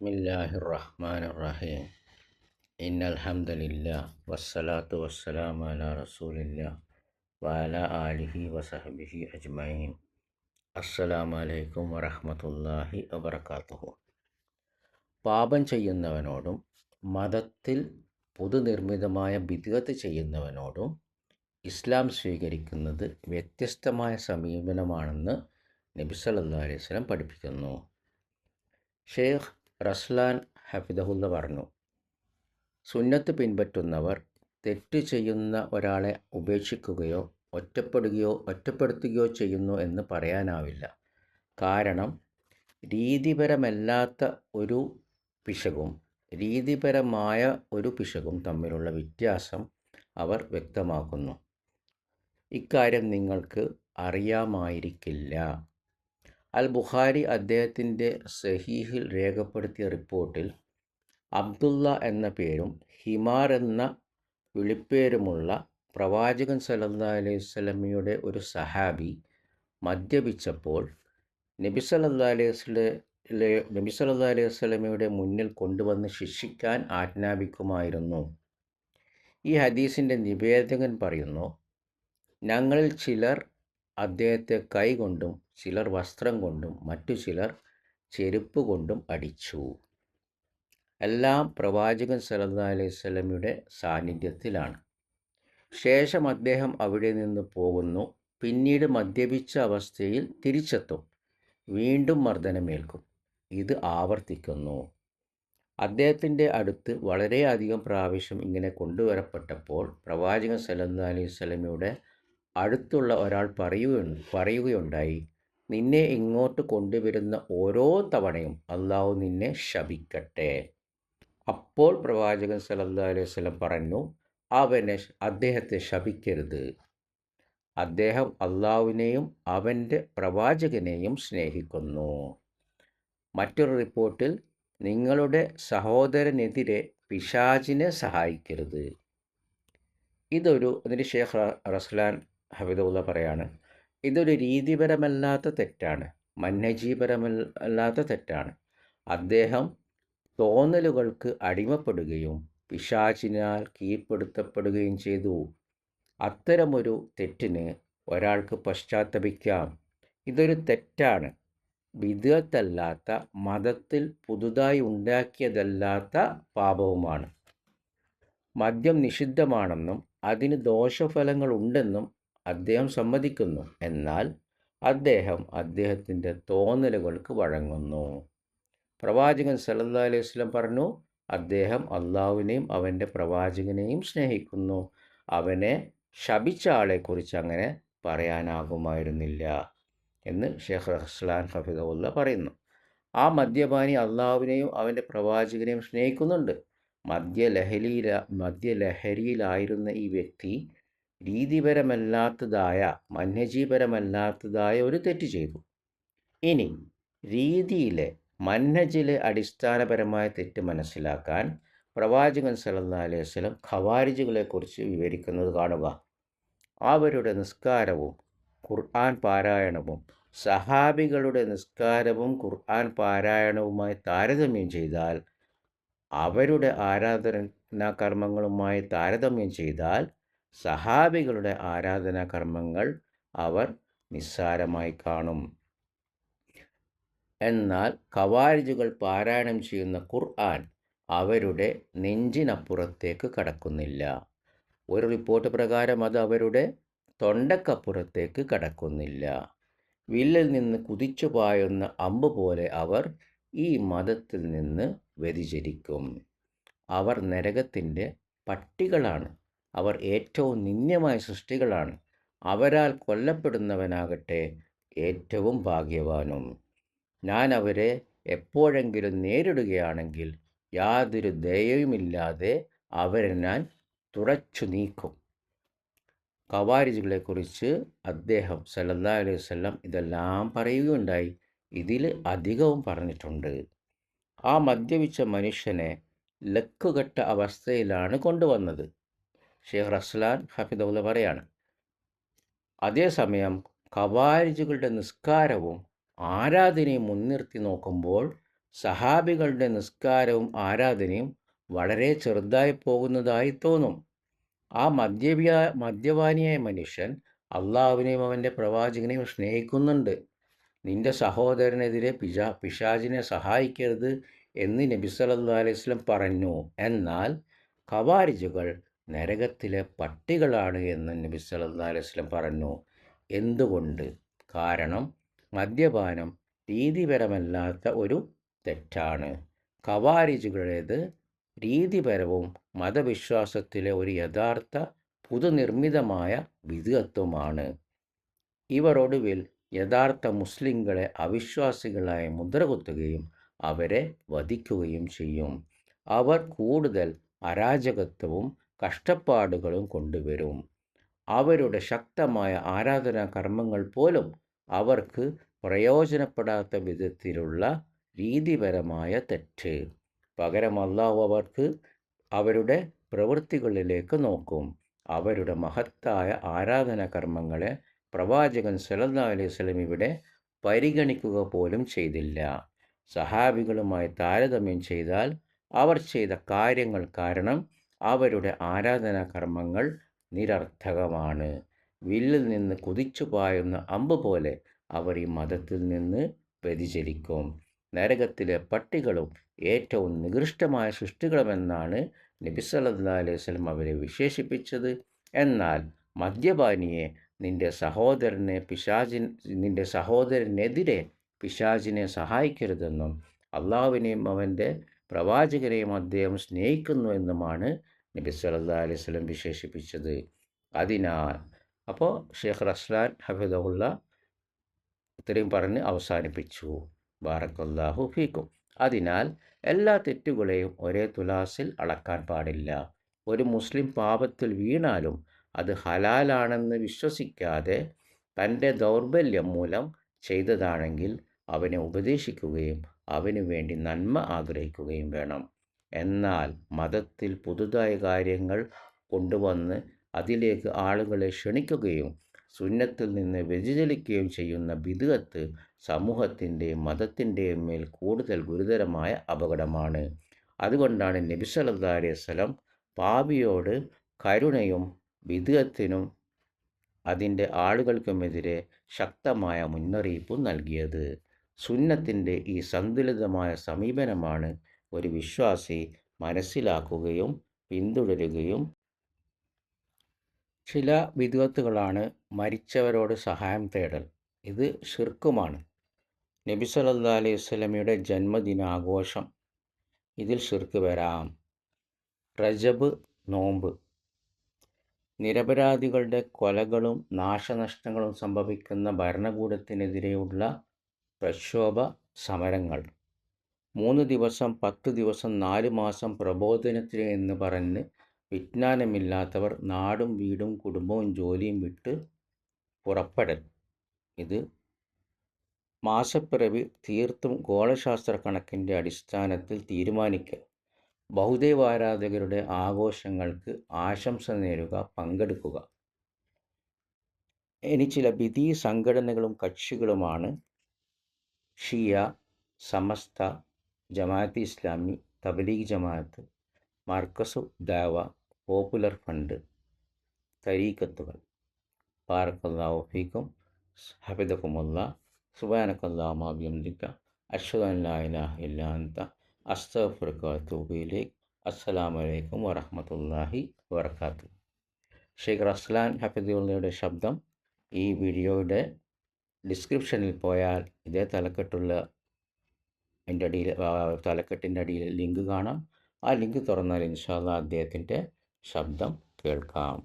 ബിസ്മില്ലാഹിർ റഹ്മാനിർ റഹീം. ഇന്നൽ ഹംദലില്ലാഹ് വസ്സലാത്തു വസ്സലാമു അലാ റസൂലില്ലാഹ് വഅലാ ആലിഹി വസഹ്ബിഹി അജ്മഈൻ. അസ്സലാമു അലൈക്കും വറഹ്മത്തുള്ളാഹി വബറകാതുഹു. പാപം ചെയ്യുന്നവനോടും മതത്തിൽ പുതുനിർമ്മിതമായ ബിദ്അത്ത് ചെയ്യുന്നവനോടും ഇസ്ലാം സ്വീകരിക്കുന്നത് വ്യത്യസ്തമായ സമീപനമാണെന്ന് നബി സല്ലല്ലാഹു അലൈഹി വസല്ലം പഠിപ്പിക്കുന്നു. ഷെയ്ഖ് റസ്ലാൻ ഹഫിദഹുല്ല പറഞ്ഞു, സുന്നത്ത് പിൻപറ്റുന്നവർ തെറ്റ് ചെയ്യുന്ന ഒരാളെ ഉപേക്ഷിക്കുകയോ ഒറ്റപ്പെടുത്തുകയോ ചെയ്യുന്നു എന്ന് പറയാനാവില്ല. കാരണം രീതിപരമല്ലാത്ത ഒരു പിശകും രീതിപരമായ ഒരു പിശകും തമ്മിലുള്ള വ്യത്യാസം അവർ വ്യക്തമാക്കുന്നു. ഇക്കാര്യം നിങ്ങൾക്ക് അറിയാമായിരിക്കില്ല. അൽ ബുഖാരി അദ്ദേഹത്തിൻ്റെ സഹീഹിൽ രേഖപ്പെടുത്തിയ റിപ്പോർട്ടിൽ അബ്ദുള്ള എന്ന പേരും ഹിമാർ എന്ന വിളിപ്പേരുമുള്ള പ്രവാചകൻ സല്ലല്ലാഹു അലൈഹി വസല്ലമയുടെ ഒരു സഹാബി മദ്യപിച്ചപ്പോൾ നബി സല്ലല്ലാഹു അലൈഹി വസല്ലമയുടെ മുന്നിൽ കൊണ്ടുവന്ന് ശിക്ഷിക്കാൻ ആജ്ഞാപിക്കുമായിരുന്നു. ഈ ഹദീസിൻ്റെ നിവേദകൻ പറയുന്നു, ഞങ്ങളിൽ ചിലർ അദ്ദേഹത്തെ കൈകൊണ്ടും ചിലർ വസ്ത്രം കൊണ്ടും മറ്റു ചിലർ ചെരുപ്പ് കൊണ്ടും അടിച്ചു. എല്ലാം പ്രവാചകൻ സല്ലല്ലാഹു അലൈഹി വസല്ലമയുടെ സാന്നിധ്യത്തിലാണ്. ശേഷം അദ്ദേഹം അവിടെ നിന്ന് പോകുന്നു. പിന്നീട് മദ്യപിച്ച അവസ്ഥയിൽ തിരിച്ചെത്തും. വീണ്ടും മർദ്ദനമേൽക്കും. ഇത് ആവർത്തിക്കുന്നു. അദ്ദേഹത്തിൻ്റെ അടുത്ത് വളരെയധികം പ്രാവശ്യം ഇങ്ങനെ കൊണ്ടുവരപ്പെട്ടപ്പോൾ പ്രവാചകൻ സല്ലല്ലാഹു അലൈഹി വസല്ലമയുടെ അടുത്തുള്ള ഒരാൾ പറയുകയുണ്ടായി, നിന്നെ ഇങ്ങോട്ട് കൊണ്ടുവരുന്ന ഓരോ തവണയും അള്ളാഹു നിന്നെ ശപിക്കട്ടെ. അപ്പോൾ പ്രവാചകൻ സല്ലല്ലാഹു അലൈഹി വസല്ലം പറഞ്ഞു, അദ്ദേഹത്തെ ശപിക്കരുത്. അദ്ദേഹം അള്ളാഹുവിനെയും അവൻ്റെ പ്രവാചകനെയും സ്നേഹിക്കുന്നു. മറ്റൊരു റിപ്പോർട്ടിൽ, നിങ്ങളുടെ സഹോദരനെതിരെ പിശാചിനെ സഹായിക്കരുത്. എന്നിട്ട് ഷെയ്ഖ് റസ്ലാൻ ഹഫിദുള്ള പറയാണ്, ഇതൊരു രീതിപരമല്ലാത്ത തെറ്റാണ്, മന്നജീപരമല്ലാത്ത തെറ്റാണ്. അദ്ദേഹം തോന്നലുകൾക്ക് അടിമപ്പെടുകയും പിശാചിനാൽ കീഴ്പ്പെടുത്തപ്പെടുകയും ചെയ്തു. അത്തരമൊരു തെറ്റിന് ഒരാൾക്ക് പശ്ചാത്തപിക്കാം. ഇതൊരു തെറ്റാണ്, ബിദ്അത്തല്ലാത്ത, മതത്തിൽ പുതുതായി ഉണ്ടാക്കിയതല്ലാത്ത പാപവുമാണ്. മദ്യം നിഷിദ്ധമാണെന്നും അതിന് ദോഷഫലങ്ങളുണ്ടെന്നും അദ്ദേഹം സമ്മതിക്കുന്നു. എന്നാൽ അദ്ദേഹം അദ്ദേഹത്തിൻ്റെ തോന്നലുകൾക്ക് വഴങ്ങുന്നു. പ്രവാചകൻ സല്ലല്ലാഹു അലൈഹി വസല്ലം പറഞ്ഞു, അദ്ദേഹം അള്ളാഹുവിനെയും അവൻ്റെ പ്രവാചകനെയും സ്നേഹിക്കുന്നു. അവനെ ശപിച്ച ആളെക്കുറിച്ച് അങ്ങനെ പറയാനാകുമായിരുന്നില്ല എന്ന് ഷെയ്ഖ് റസ്ലാൻ ഹഫിദഹുല്ല പറയുന്നു. ആ മദ്യപാനി അള്ളാഹുവിനെയും അവൻ്റെ പ്രവാചകനെയും സ്നേഹിക്കുന്നുണ്ട്. മദ്യലഹരിയിലായിരുന്ന ഈ വ്യക്തി രീതിപരമല്ലാത്തതായ, മന്നജീപരമല്ലാത്തതായ ഒരു തെറ്റ് ചെയ്തു. ഇനി രീതിയിലെ, മന്നജിലെ അടിസ്ഥാനപരമായ തെറ്റ് മനസ്സിലാക്കാൻ പ്രവാചകൻ സല്ലല്ലാഹു അലൈഹി വസല്ലം ഖവാരിജുകളെക്കുറിച്ച് വിവരിക്കുന്നത് കാണുക. അവരുടെ നിസ്കാരവും ഖുർആൻ പാരായണവും സഹാബികളുടെ നിസ്കാരവും ഖുർആൻ പാരായണവുമായി താരതമ്യം ചെയ്താൽ, അവരുടെ ആരാധനാകർമ്മങ്ങളുമായി താരതമ്യം ചെയ്താൽ സഹാബികളുടെ ആരാധനാകർമ്മങ്ങൾ അവർ നിസ്സാരമായി കാണും. എന്നാൽ ഖവാരിജുകൾ പാരായണം ചെയ്യുന്ന ഖുർആൻ അവരുടെ നെഞ്ചിനപ്പുറത്തേക്ക് കടക്കുന്നില്ല. ഒരു റിപ്പോർട്ട് പ്രകാരം അത് അവരുടെ തൊണ്ടക്കപ്പുറത്തേക്ക് കടക്കുന്നില്ല. വില്ലിൽ നിന്ന് കുതിച്ചു പായുന്ന അമ്പ് പോലെ അവർ ഈ മതത്തിൽ നിന്ന് വ്യതിചലിക്കും. അവർ നരകത്തിൻ്റെ പട്ടികളാണ്. അവർ ഏറ്റവും നിന്ദ്യമായ സൃഷ്ടികളാണ്. അവരാൽ കൊല്ലപ്പെടുന്നവനാകട്ടെ ഏറ്റവും ഭാഗ്യവാനും. ഞാൻ അവരെ എപ്പോഴെങ്കിലും നേരിടുകയാണെങ്കിൽ യാതൊരു ദയയുമില്ലാതെ അവരെ ഞാൻ തുടച്ചു നീക്കും. ഖവാരിജുകളെക്കുറിച്ച് അദ്ദേഹം സല്ലല്ലാഹു അലൈഹി വസല്ലം ഇതെല്ലാം പറയുകയുണ്ടായി. ഇതിൽ അധികവും പറഞ്ഞിട്ടുണ്ട്. ആ മദ്യപിച്ച മനുഷ്യനെ ലക്കുകെട്ട അവസ്ഥയിലാണ് കൊണ്ടുവന്നത്. ഷെയ്ഖ് റസ്ലാൻ ഹഫിദുള്ള പറയാണ്, അതേസമയം ഖവാരിജുകളുടെ നിസ്കാരവും ആരാധനയും മുൻനിർത്തി നോക്കുമ്പോൾ സഹാബികളുടെ നിസ്കാരവും ആരാധനയും വളരെ ചെറുതായി പോകുന്നതായി തോന്നും. ആ മദ്യപാനിയായ മനുഷ്യൻ അള്ളാഹുവിനെയും അവൻ്റെ പ്രവാചകനെയും സ്നേഹിക്കുന്നുണ്ട്. നിന്റെ സഹോദരനെതിരെ പിശാചിനെ സഹായിക്കരുത് എന്ന് നബി സല്ലല്ലാഹു അലൈഹി വസല്ലം പറഞ്ഞു. എന്നാൽ ഖവാരിജുകൾ നരകത്തിലെ പട്ടികളാണ് എന്ന് നബി സല്ലല്ലാഹു അലൈഹി വസല്ലം പറഞ്ഞു. എന്തുകൊണ്ട്? കാരണം മദ്യപാനം രീതിപരമല്ലാത്ത ഒരു തെറ്റാണ്. ഖവാരിജുകളേത് രീതിപരവും മതവിശ്വാസത്തിലെ ഒരു യഥാർത്ഥ പുതുനിർമ്മിതമായ വിദ്അത്തുമാണ്. ഇവർ ഒടുവിൽ യഥാർത്ഥ മുസ്ലിങ്ങളെ അവിശ്വാസികളായി മുദ്രകുത്തുകയും അവരെ വധിക്കുകയും ചെയ്യും. അവർ കൂടുതൽ അരാജകത്വവും കഷ്ടപ്പാടുകളും കൊണ്ടുവരും. അവരുടെ ശക്തമായ ആരാധനാ കർമ്മങ്ങൾ പോലും അവർക്ക് പ്രയോജനപ്പെടാത്ത വിധത്തിലുള്ള രീതിപരമായ തെറ്റ്. പകരം അല്ലാഹു അവരുടെ പ്രവൃത്തികളിലേക്ക് നോക്കും. അവരുടെ മഹത്തായ ആരാധനാ കർമ്മങ്ങളെ പ്രവാചകൻ സല്ലല്ലാഹു അലൈഹി വസല്ലം ഇവിടെ പരിഗണിക്കുക പോലും ചെയ്തില്ല. സഹാബികളുമായി താരതമ്യം ചെയ്താൽ അവർ ചെയ്ത കാര്യങ്ങൾ കാരണം അവരുടെ ആരാധനാ കർമ്മങ്ങൾ നിരർത്ഥകമാണ്. വില്ലിൽ നിന്ന് കുതിച്ചു പായുന്ന അമ്പ് പോലെ അവർ ഈ മതത്തിൽ നിന്ന് വ്യതിചലിക്കും. നരകത്തിലെ പട്ടികളും ഏറ്റവും നികൃഷ്ടമായ സൃഷ്ടികളുമെന്നാണ് നബി സല്ലല്ലാഹു അലൈഹി വസല്ലം അവരെ വിശേഷിപ്പിച്ചത്. എന്നാൽ മദ്യപാനിയെ നിന്റെ സഹോദരനെതിരെ പിശാചിനെ സഹായിക്കരുതെന്നും അള്ളാഹുവിനെയും അവൻ്റെ പ്രവാചകനെയും അദ്ദേഹം സ്നേഹിക്കുന്നു എന്നുമാണ് നബി സല്ലല്ലാഹു അലൈഹി വസല്ലം വിശേഷിപ്പിച്ചത്. അതിനാൽ അപ്പോൾ ഷെയ്ഖ് റസ്ലാൻ ഹഫിദഹുള്ള ഇത്രയും പറഞ്ഞ് അവസാനിപ്പിച്ചു. ബാറക്കല്ലാഹു ഫീക്കും. അതിനാൽ എല്ലാ തെറ്റുകളെയും ഒരേ തുലാസിൽ അളക്കാൻ പാടില്ല. ഒരു മുസ്ലിം പാപത്തിൽ വീണാലും അത് ഹലാലാണെന്ന് വിശ്വസിക്കാതെ തൻ്റെ ദൗർബല്യം മൂലം ചെയ്തതാണെങ്കിൽ അവനെ ഉപദേശിക്കുകയും അവനു വേണ്ടി നന്മ ആഗ്രഹിക്കുകയും വേണം. എന്നാൽ മതത്തിൽ പുതുതായ കാര്യങ്ങൾ കൊണ്ടുവന്ന് അതിലേക്ക് ആളുകളെ ക്ഷണിക്കുകയും സുന്നത്തിൽ നിന്ന് വ്യതിചലിക്കുകയും ചെയ്യുന്ന ബിദ്അത്ത് സമൂഹത്തിൻ്റെയും മതത്തിൻ്റെയും മേൽ കൂടുതൽ ഗുരുതരമായ അപകടമാണ്. അതുകൊണ്ടാണ് നബി സല്ലല്ലാഹു അലൈഹി വസല്ലം പാപിയോട് കരുണയും ബിദ്അത്തിനും അതിൻ്റെ ആളുകൾക്കുമെതിരെ ശക്തമായ മുന്നറിയിപ്പും നൽകിയത്. സുന്നത്തിൻ്റെ ഈ സന്തുലിതമായ സമീപനമാണ് ഒരു വിശ്വാസി മനസ്സിലാക്കുകയും പിന്തുടരുകയും. ചില ബിദ്അത്തുകളാണ് മരിച്ചവരോട് സഹായം തേടൽ. ഇത് ഷിർക്കുമാണ്. നബി സല്ലല്ലാഹു അലൈഹി വസല്ലമയുടെ ജന്മദിനാഘോഷം, ഇതിൽ ഷിർക്ക് വരാം. റജബ് നോമ്പ്, നിരപരാധികളുടെ കൊലകളും നാശനഷ്ടങ്ങളും സംഭവിക്കുന്ന ഭരണകൂടത്തിനെതിരെയുള്ള പ്രക്ഷോഭ സമരങ്ങൾ, 3 ദിവസം 10 ദിവസം 4 മാസം പ്രബോധനത്തിന് എന്ന് പറഞ്ഞ് വിജ്ഞാനമില്ലാത്തവർ നാടും വീടും കുടുംബവും ജോലിയും വിട്ട് പുറപ്പെടൽ. ഇത് മാസപ്പിറവി തീർത്തും ഗോളശാസ്ത്ര കണക്കിൻ്റെ അടിസ്ഥാനത്തിൽ തീരുമാനിക്കൽ. ബഹുദൈവാരാധകരുടെ ആഘോഷങ്ങൾക്ക് ആശംസ നേരുക, പങ്കെടുക്കുക. ഇനി ചില ബിദീ സംഘടനകളും കക്ഷികളുമാണ് ഷിയ, സമസ്ത, ജമാഅത്ത് ഇസ്ലാമി, തബ്ലീഗ് ജമാഅത്ത്, മർക്കസു ദഅവ, പോപ്പുലർ ഫണ്ട്, തരീഖത്തുകൾ. ബാറക്കല്ലാഹു ഫീക്കും. ഹഫിദകുമുല്ലാഹ്. സുബ്ഹാനക്കല്ലാഹുമ്മ വബിഹംദിക അശ്ഹദു അൻ ലാ ഇലാഹ ഇല്ലാ അൻത അസ്തഗ്ഫിറുക വഅതൂബു ഇലൈക്. അസ്സലാമു അലൈക്കും വറഹ്മത്തുള്ളാഹി വബറകാതുഹു. ഷെയ്ഖ് റസ്ലാൻ ഹഫിദുള്ളയുടെ ശബ്ദം ഈ വീഡിയോയുടെ ഡിസ്ക്രിപ്ഷനിൽ പോയാൽ ഇതേ തലക്കെട്ടിൻ്റെ അടിയിൽ ലിങ്ക് കാണാം. ആ ലിങ്ക് തുറന്നാൽ ഇൻഷാ അല്ലാഹ് അദ്ദേഹത്തിൻ്റെ ശബ്ദം കേൾക്കാം.